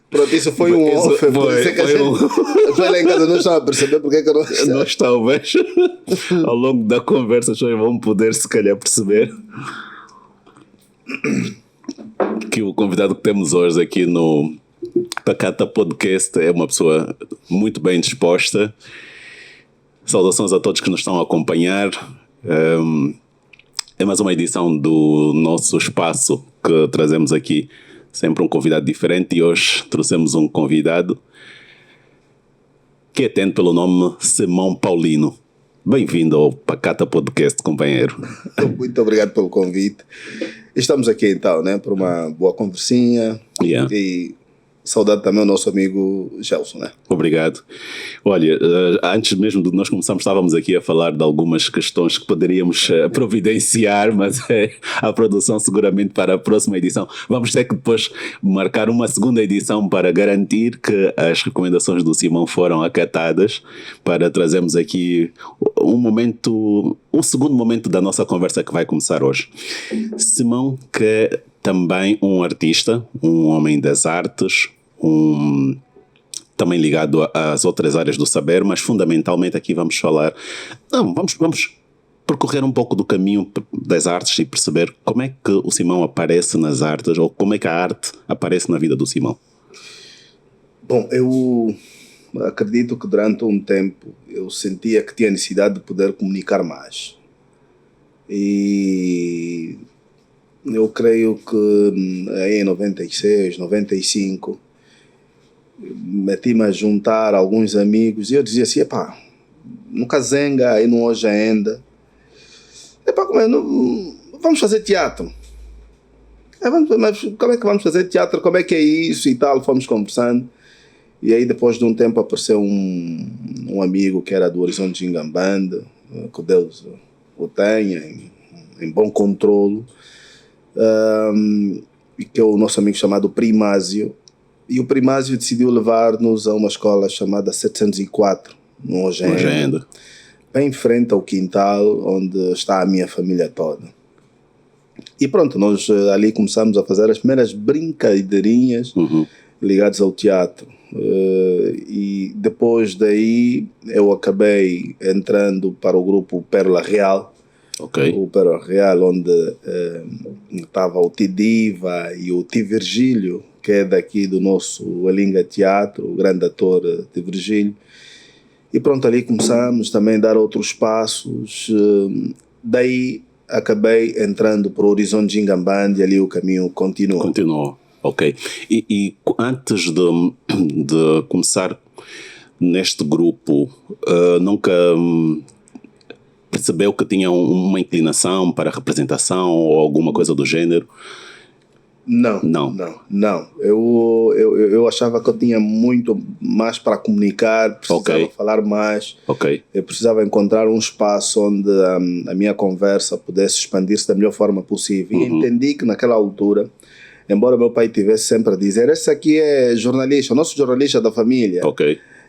Pronto, isso foi um off. Foi lá em casa, não estava a perceber porque é que eu não estava. Nós talvez, ao longo da conversa, as pessoas vão poder, se calhar, perceber que o convidado que temos hoje aqui no Pacata Podcast é uma pessoa muito bem disposta. Saudações a todos que nos estão a acompanhar. É mais uma edição do nosso espaço que trazemos aqui sempre um convidado diferente, e hoje trouxemos um convidado que atende pelo nome Simão Paulino. Bem-vindo ao Pacata Podcast, companheiro. Muito obrigado pelo convite. Estamos aqui então, né, por uma boa conversinha. E saudade também ao nosso amigo Gelson, né? Obrigado. Olha, antes mesmo de nós começarmos, estávamos aqui a falar de algumas questões que poderíamos providenciar, mas a produção seguramente para a próxima edição. Vamos ter que depois marcar uma segunda edição para garantir que as recomendações do Simão foram acatadas, para trazermos aqui um segundo momento da nossa conversa que vai começar hoje. Simão, que é também um artista, um homem das artes, também ligado às outras áreas do saber, mas fundamentalmente aqui vamos falar... Vamos percorrer um pouco do caminho das artes e perceber como é que o Simão aparece nas artes, ou como é que a arte aparece na vida do Simão. Bom, eu acredito que durante um tempo eu sentia que tinha necessidade de poder comunicar mais. E eu creio que aí em 96, 95, meti-me a juntar alguns amigos e eu dizia assim, nunca zenga aí no hoje ainda. Vamos fazer teatro. Mas como é que vamos fazer teatro? Como é que é isso e tal? Fomos conversando. E aí depois de um tempo apareceu um amigo que era do Horizonte Gingambanda, que Deus o tenha em bom controle, que é o nosso amigo chamado Primásio. E o Primásio decidiu levar-nos a uma escola chamada 704, no Ogenda, bem em frente ao quintal onde está a minha família toda. E pronto, nós ali começamos a fazer as primeiras brincadeirinhas ligadas ao teatro. E depois daí eu acabei entrando para o grupo Pérola Real. Okay. O Pérola Real, onde estava o Tidiva e o Ti Virgílio, que é daqui do nosso Alinga Teatro, o grande ator Ti Virgílio. E pronto, ali começamos também a dar outros passos. Daí acabei entrando para o Horizonte Gingambanda e ali o caminho continuou. Ok. E antes de começar neste grupo, nunca percebeu que tinha uma inclinação para a representação ou alguma coisa do género? Não. Eu achava que eu tinha muito mais para comunicar, precisava falar mais. Eu precisava encontrar um espaço onde a minha conversa pudesse expandir-se da melhor forma possível. E entendi que naquela altura, embora meu pai tivesse sempre a dizer, esse aqui é jornalista, o nosso jornalista da família.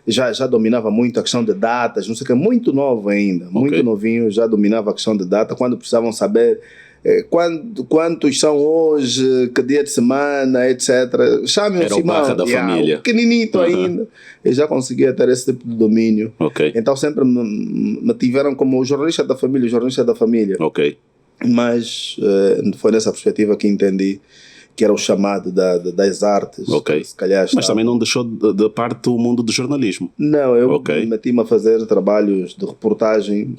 Já dominava muito a questão de datas, não sei o que, muito novo ainda, muito novinho, já dominava a questão de data, quando precisavam saber quantos são hoje, que dia de semana, etc. Chame o Simão, da família. Pequeninito ainda, e já conseguia ter esse tipo de domínio. Então sempre me tiveram como o jornalista da família. Mas foi nessa perspectiva que entendi que era o chamado das artes. Se calhar mas também não deixou de parte o mundo do jornalismo? Não, eu meti-me a fazer trabalhos de reportagem,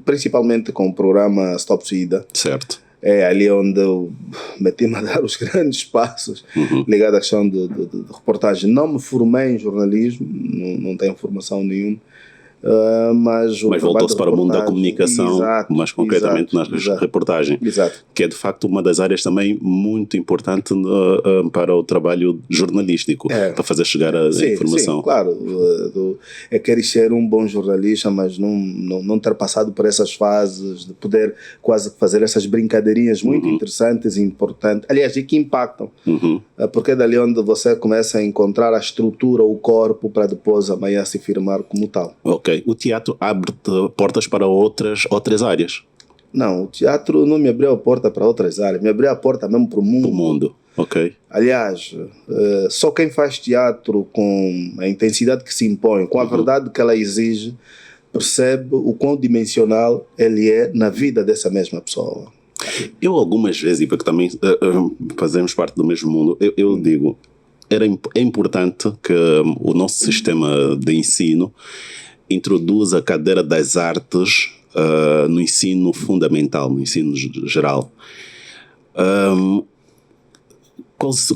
principalmente com o programa Stop Suicida. Certo. É ali onde eu meti-me a dar os grandes passos ligados à questão de reportagem. Não me formei em jornalismo, não tenho formação nenhuma. Mas voltou-se para o mundo da comunicação, mais concretamente nas reportagens, que é de facto uma das áreas também muito importante para o trabalho jornalístico, para fazer chegar a informação. Sim, claro, queres ser um bom jornalista, mas não ter passado por essas fases, de poder quase fazer essas brincadeirinhas muito interessantes e importantes, aliás, e que impactam, porque é dali onde você começa a encontrar a estrutura, o corpo, para depois amanhã se firmar como tal. O teatro abre portas para outras áreas. Não, o teatro não me abriu a porta para outras áreas, me abriu a porta mesmo para o mundo. O mundo, ok. Aliás, só quem faz teatro com a intensidade que se impõe, com a verdade que ela exige, percebe o quão dimensional ele é na vida dessa mesma pessoa. Eu algumas vezes, e porque também fazemos parte do mesmo mundo, eu digo, é importante que o nosso sistema de ensino introduza a cadeira das artes no ensino fundamental, no ensino geral.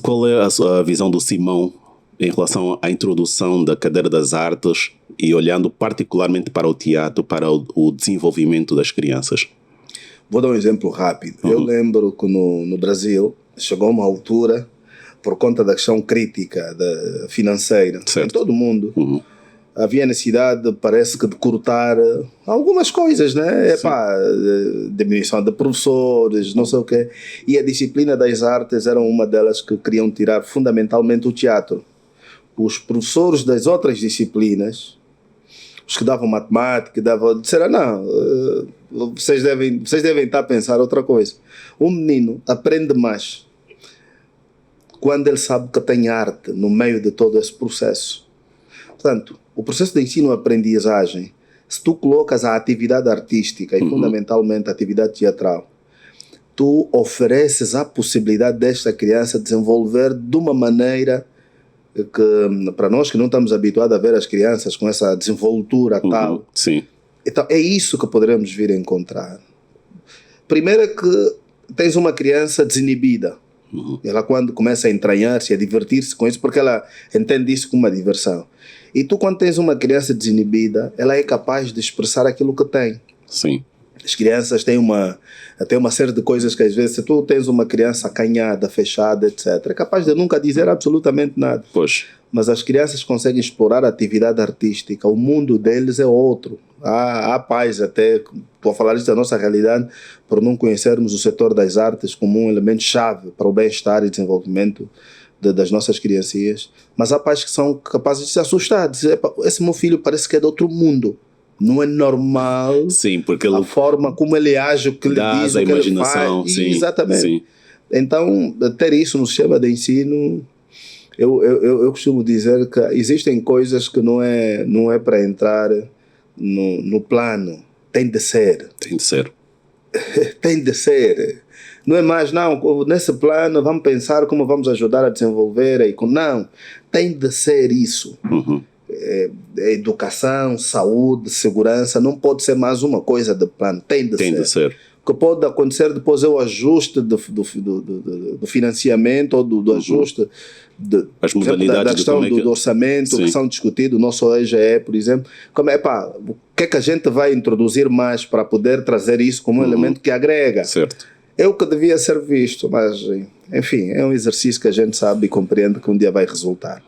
Qual é a visão do Simão em relação à introdução da cadeira das artes e olhando particularmente para o teatro, para o desenvolvimento das crianças? Vou dar um exemplo rápido. Eu lembro que no Brasil chegou uma altura, por conta da questão crítica financeira, em todo o mundo, havia necessidade, parece que, de cortar algumas coisas, né? Diminuição de professores, não sei o quê. E a disciplina das artes era uma delas que queriam tirar fundamentalmente o teatro. Os professores das outras disciplinas, os que davam matemática, disseram, não, vocês devem estar a pensar outra coisa. Um menino aprende mais quando ele sabe que tem arte no meio de todo esse processo. Portanto, o processo de ensino-aprendizagem, se tu colocas a atividade artística e fundamentalmente a atividade teatral, tu ofereces a possibilidade desta criança desenvolver de uma maneira que, para nós que não estamos habituados a ver as crianças com essa desenvoltura tal, sim. Então é isso que poderemos vir a encontrar. Primeiro é que tens uma criança desinibida. Ela, quando começa a entranhar-se, a divertir-se com isso, porque ela entende isso como uma diversão. E tu, quando tens uma criança desinibida, ela é capaz de expressar aquilo que tem. Sim. As crianças têm uma série de coisas que, às vezes, se tu tens uma criança acanhada, fechada, etc., é capaz de nunca dizer absolutamente nada. Pois. Mas as crianças conseguem explorar a atividade artística. O mundo deles é outro. Há pais até, estou a falar isso da nossa realidade, por não conhecermos o setor das artes como um elemento chave para o bem-estar e desenvolvimento das nossas criancinhas. Mas há pais que são capazes de se assustar, de dizer, esse meu filho parece que é de outro mundo. Não é normal. Sim, porque a forma como ele age, o que ele diz, o que ele faz. Sim, exatamente. Sim. Então, ter isso no sistema de ensino, eu costumo dizer que existem coisas que não é para entrar no plano. Tem de ser. Tem de ser. Tem de ser. Não é mais, não, nesse plano vamos pensar como vamos ajudar a desenvolver. Não, tem de ser isso. Educação, saúde, segurança, não pode ser mais uma coisa de plano, tem de ser. O que pode acontecer depois é o ajuste do financiamento ou do ajuste as modalidades da questão do orçamento, que são discutidos, o nosso EGE, por exemplo. O que é que a gente vai introduzir mais para poder trazer isso como um elemento que agrega? Certo. É o que devia ser visto, mas, enfim, é um exercício que a gente sabe e compreende que um dia vai resultar.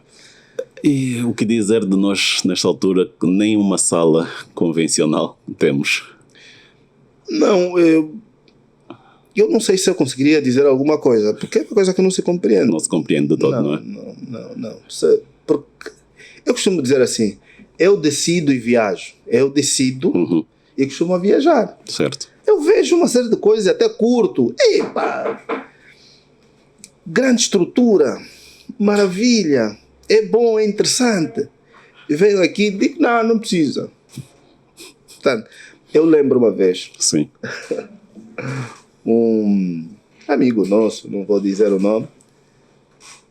E o que dizer de nós, nesta altura, que nem uma sala convencional temos? Não, eu não sei se eu conseguiria dizer alguma coisa, porque é uma coisa que não se compreende. Não se compreende de todo, não é? Não. Porque eu costumo dizer assim, eu decido e viajo. Eu decido e costumo viajar. Certo. Eu vejo uma série de coisas, até curto. Grande estrutura, maravilha. É bom, é interessante. E venho aqui e digo, não precisa. Portanto, eu lembro uma vez. Sim. Um amigo nosso, não vou dizer o nome,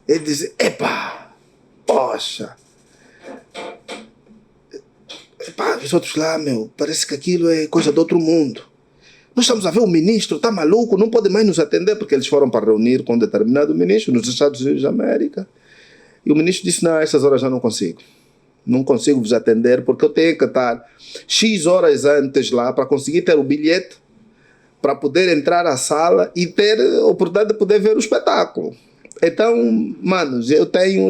ele disse, poxa, os outros lá, parece que aquilo é coisa de outro mundo. Nós estamos a ver o ministro, está maluco, não pode mais nos atender, porque eles foram para reunir com um determinado ministro nos Estados Unidos da América. E o ministro disse, não, essas horas já não consigo. Não consigo vos atender porque eu tenho que estar X horas antes lá para conseguir ter o bilhete para poder entrar à sala e ter a oportunidade de poder ver o espetáculo. Então, manos, eu tenho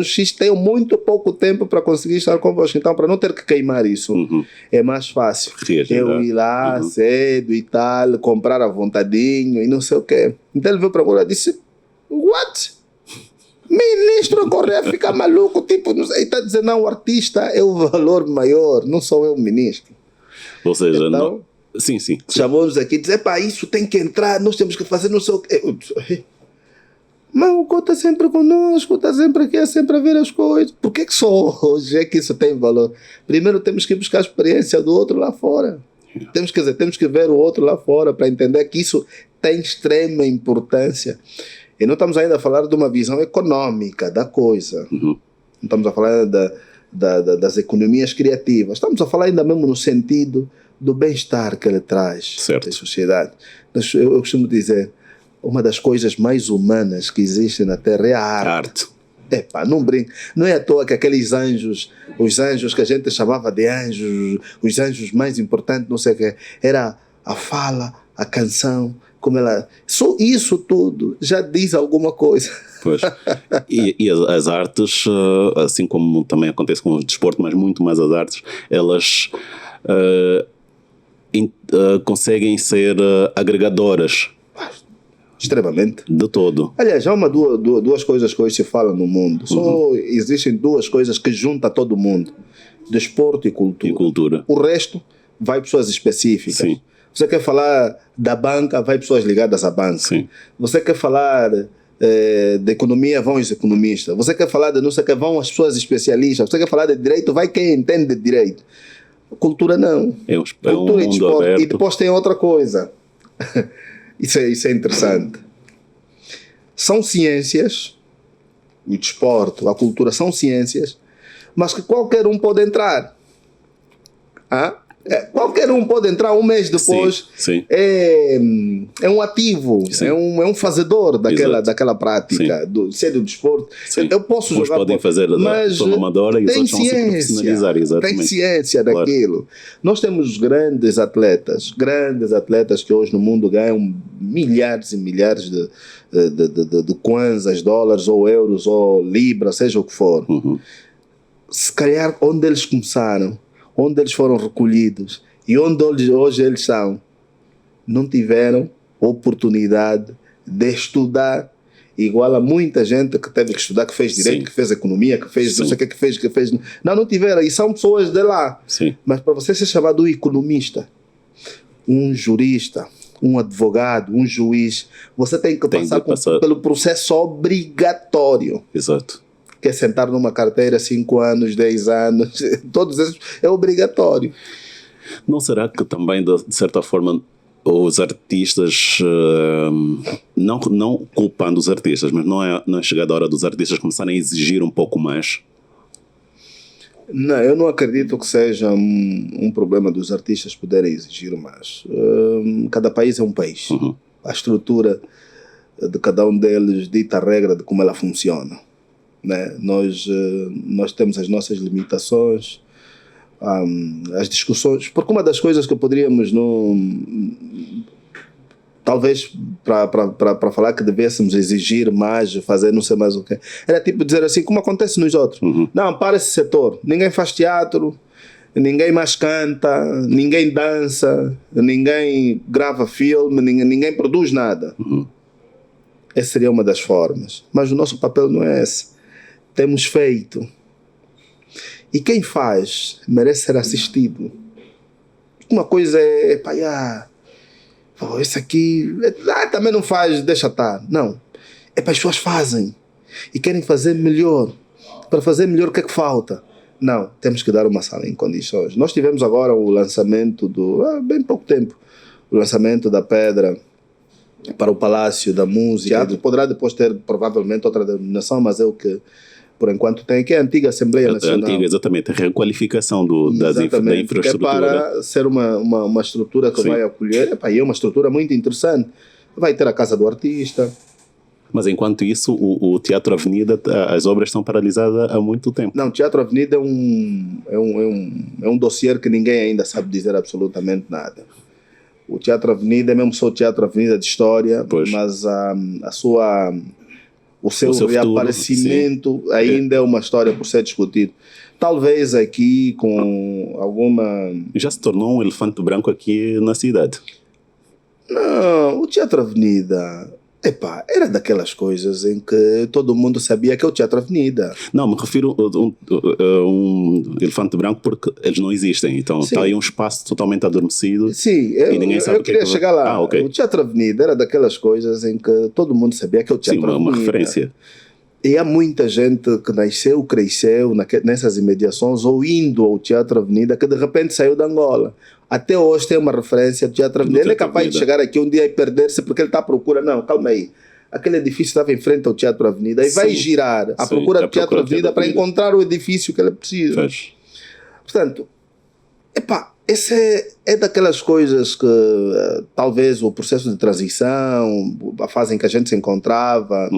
muito pouco tempo para conseguir estar convosco. Então, para não ter que queimar isso, é mais fácil. Eu ir lá cedo e tal, comprar à vontadinho e não sei o quê. Então ele veio para mim e disse, what? Ministro Correia fica maluco, tipo, não sei, está dizendo, não, o artista é o valor maior, não sou eu o ministro. Ou seja, então, Sim, sim. Chamou-nos aqui e disse, isso tem que entrar, nós temos que fazer não sei o quê. Mas o Cota está sempre conosco, está sempre aqui, sempre a ver as coisas. Por que só hoje é que isso tem valor? Primeiro temos que buscar a experiência do outro lá fora. Temos que ver o outro lá fora para entender que isso tem extrema importância. E não estamos ainda a falar de uma visão econômica da coisa. Não estamos a falar das economias criativas. Estamos a falar ainda mesmo no sentido do bem-estar que ele traz à sociedade. Eu costumo dizer, uma das coisas mais humanas que existem na Terra é a arte. Não brinco. Não é à toa que aqueles anjos, os anjos que a gente chamava de anjos, os anjos mais importantes, não sei o que, era a fala, a canção, como ela... Só isso tudo já diz alguma coisa. Pois. E as artes, assim como também acontece com o desporto, mas muito mais as artes, elas conseguem ser agregadoras. Extremamente. De todo. Aliás, há duas coisas que hoje se fala no mundo. Só existem duas coisas que juntam todo mundo. Desporto e cultura. O resto vai pessoas específicas. Sim. Você quer falar da banca, vai pessoas ligadas à banca. Sim. Você quer falar de economia, vão os economistas. Você quer falar de não sei o que, vão as pessoas especialistas. Você quer falar de direito, vai quem entende de direito. Cultura não. Cultura e desporto. Aberto. E depois tem outra coisa. Isso é interessante. São ciências, o desporto, a cultura são ciências, mas que qualquer um pode entrar. Qualquer um pode entrar um mês depois. Sim. É um ativo, é um fazedor daquela prática, seja do desporto. Sim. Eu posso jogar. Uns podem fazer de forma amadora e os outros vão se profissionalizar. Exatamente. Tem ciência daquilo. Nós temos grandes atletas que hoje no mundo ganham milhares e milhares de kwanzas, dólares ou euros ou libras, seja o que for. Se calhar onde eles começaram, onde eles foram recolhidos e onde hoje eles são, não tiveram oportunidade de estudar igual a muita gente que teve que estudar, que fez direito, que fez economia, que fez não sei o que fez. Não tiveram, e são pessoas de lá. Sim. Mas para você ser chamado um economista, um jurista, um advogado, um juiz, você tem que passar pelo processo obrigatório. Exato. Quer sentar numa carteira 5 anos, 10 anos, todos esses é obrigatório. Não será que também, de certa forma, os artistas, não culpando os artistas, mas não é chegada a hora dos artistas começarem a exigir um pouco mais? Não, eu não acredito que seja um problema dos artistas poderem exigir mais. Cada país é um país. A estrutura de cada um deles dita a regra de como ela funciona. Né? Nós temos as nossas limitações, as discussões, porque uma das coisas que poderíamos talvez para falar que devêssemos exigir mais, fazer não sei mais o que, era tipo dizer assim, como acontece nos outros. Não, para esse setor, ninguém faz teatro, ninguém mais canta, ninguém dança, ninguém grava filme, ninguém produz nada. Essa seria uma das formas, mas o nosso papel não é esse. Temos feito. E quem faz merece ser assistido. Uma coisa é esse aqui também não faz, deixa estar. Não. As pessoas fazem e querem fazer melhor. Para fazer melhor, o que é que falta? Não, temos que dar uma sala em condições. Nós tivemos agora o lançamento bem pouco tempo, o lançamento da pedra para o Palácio da Música. Poderá depois ter provavelmente outra denominação, mas é o que por enquanto tem, que é a antiga Assembleia Nacional. Antiga, exatamente, a requalificação da infraestrutura. Que é para ser uma estrutura que vai acolher, e é uma estrutura muito interessante. Vai ter a Casa do Artista. Mas enquanto isso, o Teatro Avenida, as obras estão paralisadas há muito tempo. Não, o Teatro Avenida é um dossiê que ninguém ainda sabe dizer absolutamente nada. O Teatro Avenida é mesmo só o Teatro Avenida de História, mas o seu reaparecimento futuro, ainda é uma história por ser discutido. Talvez aqui com alguma... Já se tornou um elefante branco aqui na cidade. Não, o Teatro Avenida Epá, era daquelas coisas em que todo mundo sabia que é o Teatro Avenida. Não, me refiro a um elefante branco porque eles não existem. Então está aí um espaço totalmente adormecido. Sim, eu queria chegar lá. Okay. O Teatro Avenida era daquelas coisas em que todo mundo sabia que é o Teatro Avenida. Sim, uma referência. E há muita gente que nasceu, cresceu nessas imediações ou indo ao Teatro Avenida que de repente saiu da Angola. Até hoje tem uma referência do Teatro Avenida. Ele é capaz de chegar aqui um dia e perder-se porque ele está à procura. Não, calma aí. Aquele edifício estava em frente ao Teatro Avenida e vai girar à procura do Teatro Avenida para encontrar o edifício que ele precisa. Portanto, esse é daquelas coisas que talvez o processo de transição, a fase em que a gente se encontrava,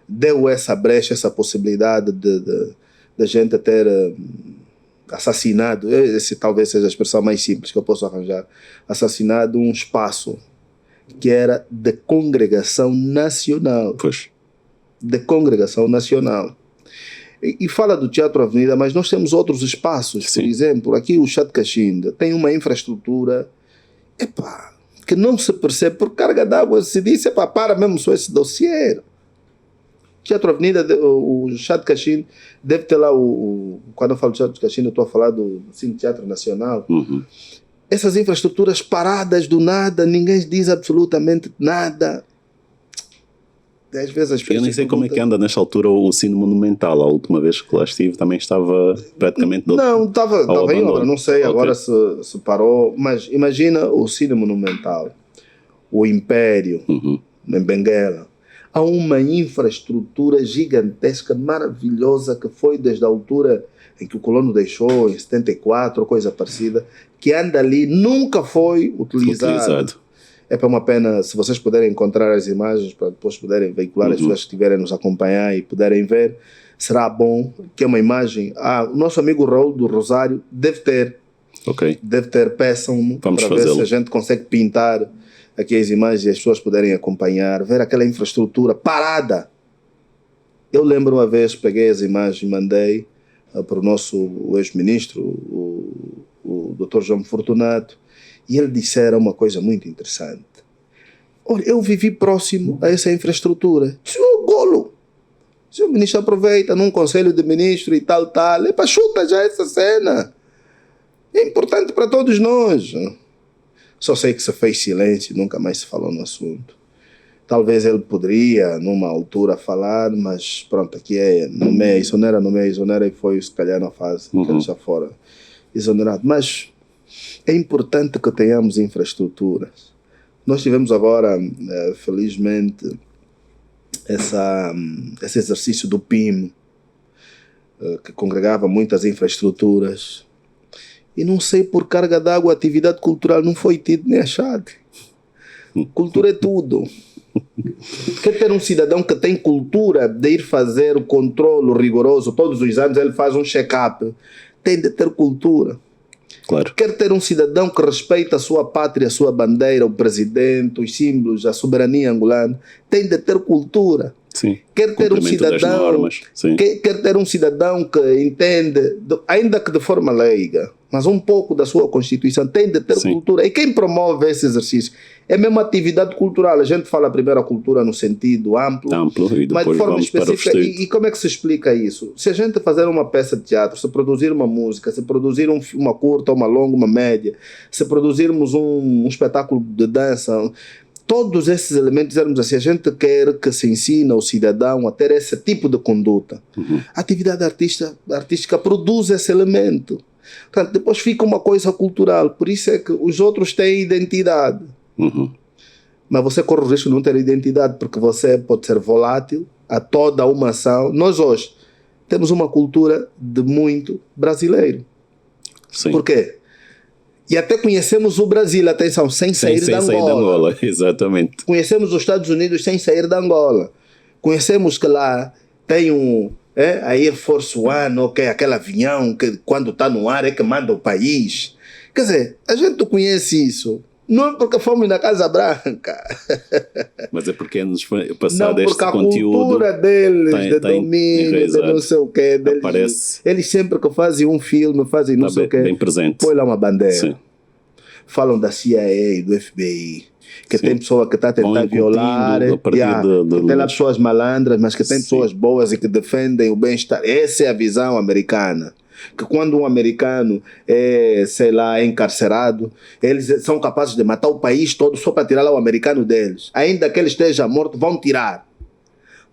deu essa brecha, essa possibilidade de gente ter assassinado, esse talvez seja a expressão mais simples que eu posso arranjar, assassinado um espaço que era de congregação nacional. Pois. De congregação nacional. E fala do Teatro Avenida, mas nós temos outros espaços. Sim. Por exemplo, aqui o Chá de Caxinda tem uma infraestrutura que não se percebe por carga d'água. Se disse, para mesmo só esse dossiê. Teatro Avenida, o Chá de Caxinda deve ter lá quando eu falo de Chá de Caxinda, eu estou a falar do Cine Teatro Nacional. Essas infraestruturas paradas do nada, ninguém diz absolutamente nada. Às vezes as pessoas eu nem sei como é que anda nesta altura o Cine Monumental. A última vez que lá estive também estava praticamente... Não, estava em obra, não sei agora se parou, mas imagina o Cine Monumental, o Império, em Benguela. Há uma infraestrutura gigantesca, maravilhosa, que foi desde a altura em que o colono deixou, em 74, ou coisa parecida, que anda ali, nunca foi utilizado. É para uma pena, se vocês puderem encontrar as imagens, para depois poderem veicular, as pessoas que estiverem nos acompanhar e puderem ver, será bom, que é uma imagem. O nosso amigo Raul do Rosário deve ter. Deve ter, peçam-me, para ver se a gente consegue pintar aqui as imagens e as pessoas puderem acompanhar, ver aquela infraestrutura parada. Eu lembro uma vez, peguei as imagens e mandei para o nosso ex-ministro, o Dr. João Fortunato, e ele dissera uma coisa muito interessante. Olha, eu vivi próximo a essa infraestrutura. Senhor Golo, o senhor ministro aproveita num conselho de ministro e tal, chuta já essa cena. É importante para todos nós. Só sei que se fez silêncio e nunca mais se falou no assunto. Talvez ele poderia, numa altura, falar, mas pronto, aqui é no meio, isso não era no meio, isso não era e foi, se calhar, na fase que ele já fora exonerado. Mas é importante que tenhamos infraestruturas. Nós tivemos agora, felizmente, esse exercício do PIM, que congregava muitas infraestruturas. E não sei, por carga d'água, a atividade cultural não foi tida nem achada. Cultura é tudo. Quer ter um cidadão que tem cultura de ir fazer o controle rigoroso, todos os anos ele faz um check-up, tem de ter cultura. Claro. Quer ter um cidadão que respeita a sua pátria, a sua bandeira, o presidente, os símbolos, a soberania angolana, tem de ter cultura. Sim. Quer ter um cidadão, quer ter um cidadão que entende, ainda que de forma leiga, mas um pouco da sua Constituição, tem de ter cultura. E quem promove esse exercício? É mesmo atividade cultural. A gente fala primeiro a cultura no sentido amplo e depois mas de forma vamos específica. Para e como é que se explica isso? Se a gente fazer uma peça de teatro, se produzir uma música, se produzir uma curta, uma longa, uma média, se produzirmos um espetáculo de dança, todos esses elementos, dizermos assim, a gente quer que se ensine ao cidadão a ter esse tipo de conduta. A atividade artística produz esse elemento. Portanto, depois fica uma coisa cultural. Por isso é que os outros têm identidade. Mas você corre o risco de não ter identidade, porque você pode ser volátil a toda uma ação. Nós hoje temos uma cultura de muito brasileiro. Sim. Por quê? E até conhecemos o Brasil, atenção, sem sair da Angola. Exatamente. Conhecemos os Estados Unidos sem sair da Angola. Conhecemos que lá tem a Air Force One, ou aquele avião que quando está no ar é que manda o país. Quer dizer, a gente conhece isso. Não é porque fomos na Casa Branca. Mas é porque nos foi passado este conteúdo. Não, porque a cultura deles, de domínio, de não sei o quê. Eles sempre que fazem um filme, fazem não sei o quê. Bem presente. Põe lá uma bandeira. Sim. Falam da CIA, do FBI. que tem pessoa que está a tentar violar, que tem lá pessoas malandras, mas que tem pessoas boas e que defendem o bem-estar. Essa é a visão americana. Que quando um americano é, sei lá, é encarcerado, eles são capazes de matar o país todo só para tirar lá o americano deles. Ainda que ele esteja morto, vão tirar.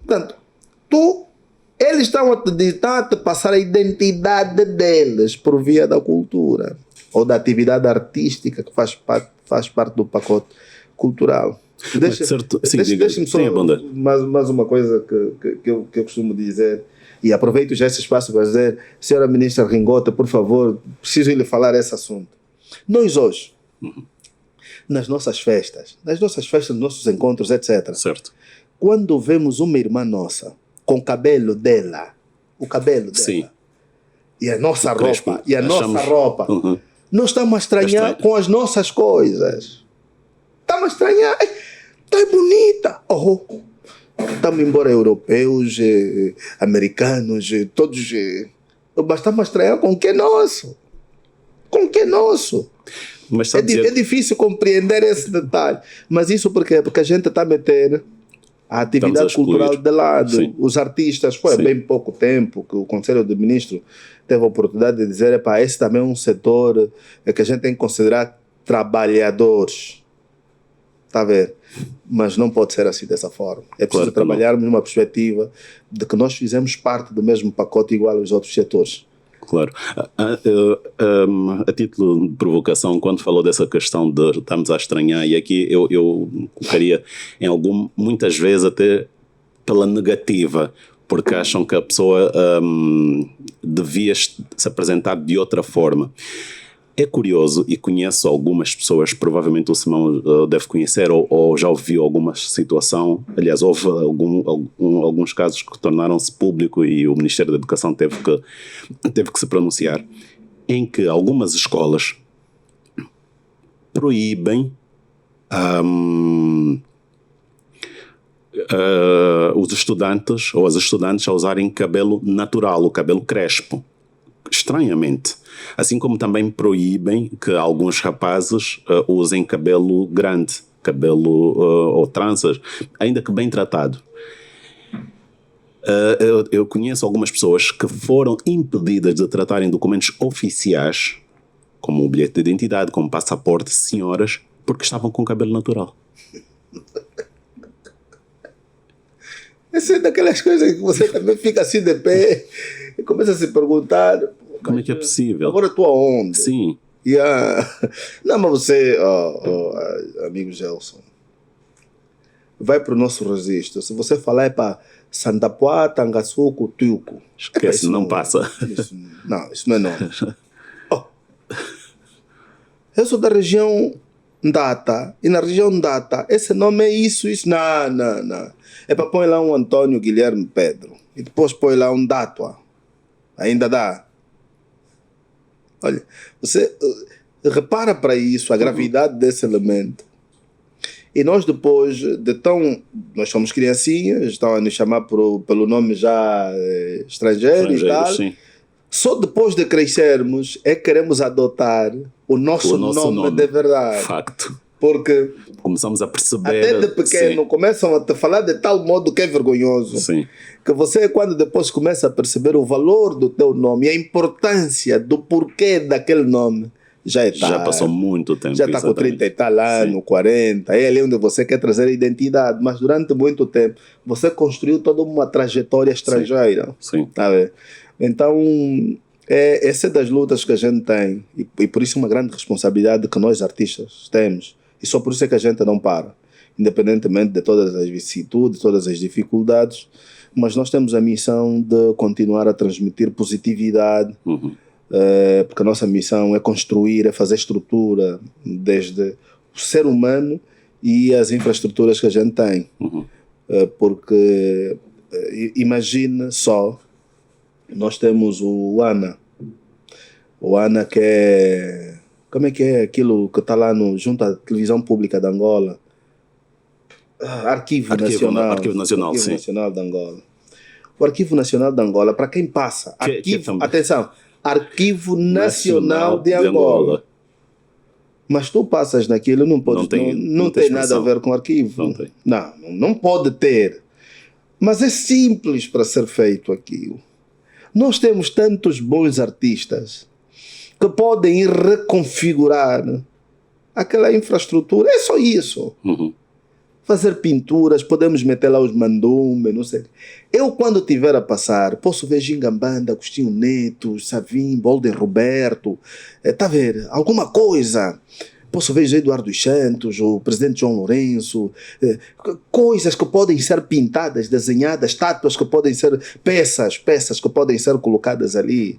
Portanto, eles estão a te passar a identidade deles por via da cultura ou da atividade artística que faz parte do pacote cultural. Deixa-me só mais uma coisa que eu costumo dizer, e aproveito já esse espaço para dizer, senhora ministra Ringota, por favor, preciso lhe falar esse assunto. Nós hoje, nas nossas festas, nos nossos encontros, etc. Certo. Quando vemos uma irmã nossa com o cabelo dela, Sim. e a nossa roupa, nós estamos a estranhar com as nossas coisas. Estamos a estranhar. Está bonita. Estamos embora europeus, americanos, todos. Mas estamos a estranhar com o que é nosso. Com o que é nosso. Mas é difícil compreender esse detalhe. Mas isso por quê? Porque a gente está a meter a atividade cultural de lado. Sim. Os artistas, foi há bem pouco tempo que o Conselho de Ministros teve a oportunidade de dizer, esse também é um setor que a gente tem que considerar trabalhadores. Está a ver? Mas não pode ser assim dessa forma. É preciso trabalharmos numa perspectiva de que nós fizemos parte do mesmo pacote igual aos outros setores. Claro. A título de provocação, quando falou dessa questão de estamos a estranhar, e aqui eu colocaria muitas vezes até pela negativa, porque acham que a pessoa devia se apresentar de outra forma. É curioso, e conheço algumas pessoas, provavelmente o Simão deve conhecer, ou já ouviu alguma situação, aliás, houve alguns casos que tornaram-se público e o Ministério da Educação teve que se pronunciar, em que algumas escolas proíbem os estudantes ou as estudantes a usarem cabelo natural, o cabelo crespo. Estranhamente. Assim como também proíbem que alguns rapazes usem cabelo grande, ou tranças, ainda que bem tratado. Eu conheço algumas pessoas que foram impedidas de tratarem documentos oficiais, como o bilhete de identidade, como passaporte, senhoras, porque estavam com cabelo natural. Essa é daquelas coisas que você também fica assim de pé e começa a se perguntar... Como é que é possível? Agora tu aonde? Sim. Não, mas você, amigo Gelson, vai para o nosso registro. Se você falar é para Santapuá, Tangaçuco, Tuco. Esquece, não passa. Isso não é nome. Eu sou da região Ndata. E na região Ndata, esse nome é isso. Não. É para pôr lá um Antônio Guilherme Pedro. E depois põe lá um Dátua. Ainda dá. Olha, você repara para isso, a gravidade desse elemento. E nós depois nós somos criancinhas, estão a nos chamar pelo nome já estrangeiro e tal. Sim. Só depois de crescermos é que queremos adotar o nosso nome de verdade. Facto. Porque começamos a perceber. Até de pequeno começam a te falar de tal modo que é vergonhoso. Sim. Que você, quando depois começa a perceber o valor do teu nome e a importância do porquê daquele nome, já passou muito tempo. Já está com 30 e tal anos, 40. É ali onde você quer trazer a identidade. Mas durante muito tempo você construiu toda uma trajetória estrangeira. Sim. Tá vendo? Então, essa é das lutas que a gente tem. E por isso uma grande responsabilidade que nós artistas temos. E só por isso é que a gente não para. Independentemente de todas as vicissitudes, todas as dificuldades, mas nós temos a missão de continuar a transmitir positividade, porque a nossa missão é construir, é fazer estrutura, desde o ser humano e as infraestruturas que a gente tem. Porque, imagine só, nós temos o ANA. O ANA que é... Como é que é aquilo que está lá junto à televisão pública de Angola? Arquivo Nacional de Angola. O Arquivo Nacional de Angola, para quem passa, atenção, Arquivo Nacional de Angola. Mas tu passas naquilo, não podes, não tem nada a ver com arquivo. Não pode ter. Mas é simples para ser feito aquilo. Nós temos tantos bons artistas que podem ir reconfigurar aquela infraestrutura. É só isso. Fazer pinturas, podemos meter lá os mandume, não sei. Eu, quando tiver a passar, posso ver Gingambanda, Agostinho Neto, Savim, Bolden Roberto, tá a ver? Alguma coisa. Posso ver José Eduardo dos Santos, o presidente João Lourenço, coisas que podem ser pintadas, desenhadas, estátuas que podem ser peças que podem ser colocadas ali.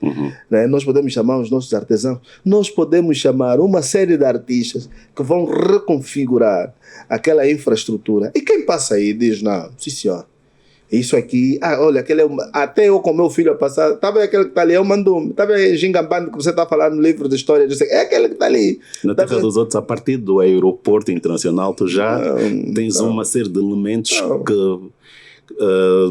Né? Nós podemos chamar os nossos artesãos, nós podemos chamar uma série de artistas que vão reconfigurar aquela infraestrutura. E quem passa aí diz, não, sim senhor, isso aqui, olha, aquele até eu com meu filho a passar, estava aquele que está ali, eu mando-me, estava Gingambando que você está falando no livro de história, é aquele que está ali. Na terra dos outros, a partir do aeroporto internacional, tu já tens uma série de elementos que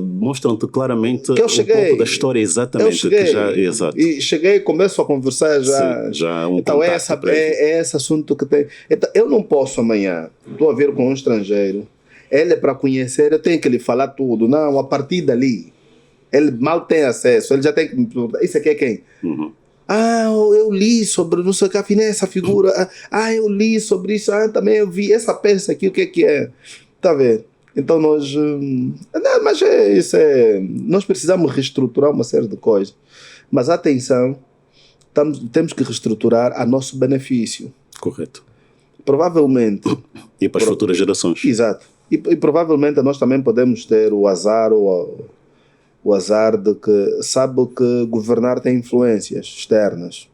mostram-te claramente que eu cheguei, um pouco da história exatamente. Exato. E cheguei e começo a conversar já. Sim, já um então é esse assunto que tem. Então, eu não posso amanhã, estou a ver com um estrangeiro, ele para conhecer, eu tenho que lhe falar tudo. Não, a partir dali, ele mal tem acesso, ele já tem que me perguntar, isso aqui é quem? Eu li sobre, não sei o que, afinal essa figura, eu li sobre isso, também eu vi essa peça aqui, o que é? Está a ver? Então nós, nós precisamos reestruturar uma série de coisas, mas atenção, temos que reestruturar a nosso benefício. Correto. Provavelmente. E para as futuras gerações. Exato. E provavelmente nós também podemos ter o azar de que sabe que governar tem influências externas.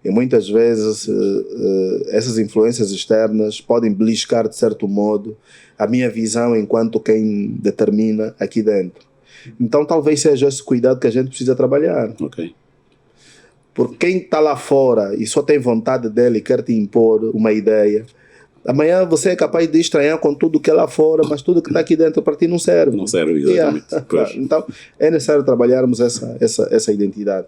E muitas vezes essas influências externas podem beliscar de certo modo a minha visão enquanto quem determina aqui dentro. Então talvez seja esse cuidado que a gente precisa trabalhar. Ok. Porque quem está lá fora e só tem vontade dele e quer te impor uma ideia, amanhã você é capaz de estranhar com tudo que é lá fora, mas tudo que está aqui dentro para ti não serve. Não serve, exatamente. Então é necessário trabalharmos essa identidade.